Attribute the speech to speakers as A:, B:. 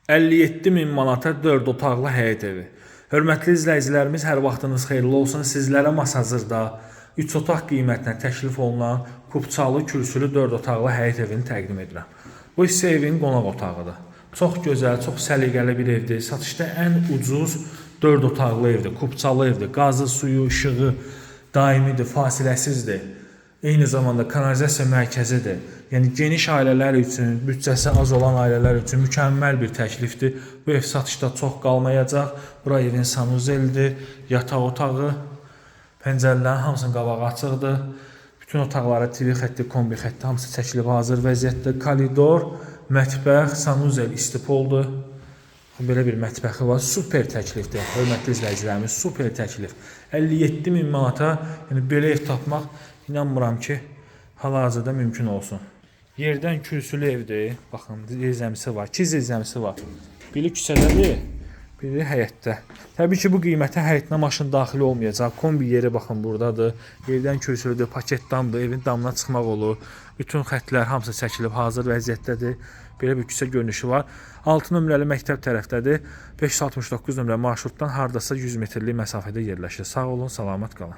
A: 57 min manata 4 otaqlı həyət evi. Hörmətli izləyicilərimiz, hər vaxtınız xeyirli olsun. Sizlərə Masazırda 3 otaq qiymətinə təklif olunan kupçalı, kürsülü 4 otaqlı həyət evini təqdim edirəm. Bu isə evin qonaq otağıdır. Çox gözəl, çox səliqəli bir evdir. Satışda ən ucuz 4 otaqlı evdir, kupçalı evdir. Qazı, suyu, işığı daimidir, fasiləsizdir. Eyni zamanda kanalizasiya mərkəzidir. Yəni geniş ailələr üçün, büdcəsi az olan ailələr üçün mükəmməl bir təklifdir. Bu ev satışda çox qalmayacaq. Bura evin sanuzelidir, yataq otağı, pəncərələrin hamısının qabağı açıqdır. Bütün otaqlara TV xətti, kombi xətti hamısı çəkilib hazır vəziyyətdə. Koridor, mətbəx, sanuzel, istipoldur. Belə bir mətbəxi var. Super təklifdir. Hörmətli izləyicilərimiz, super təklif. 57 min manata, yəni belə ev tapmaq inanmıram ki, hal-hazırda mümkün olsun. Yerdən kürsülü evdir. Baxın, zirzəmisi var. 2 zirzəmisi var. Biri küçədədir, biri həyətdə. Təbii ki, bu qiymətə həyətinə maşın daxil olmayacaq. Kombi yeri baxın buradadır. Yerdən kürsülüdür, paket damdır. Evin damına çıxmaq olur. Bütün xəttlər hamısı çəkilib hazır vəziyyətdədir. Belə bir küçə görünüşü var. 6 nömrəli məktəb tərəfdədir. 569 nömrə marşrutdan hardasa 100 metrlik məsafədə yerləşir. Sağ olun, salamat qalın.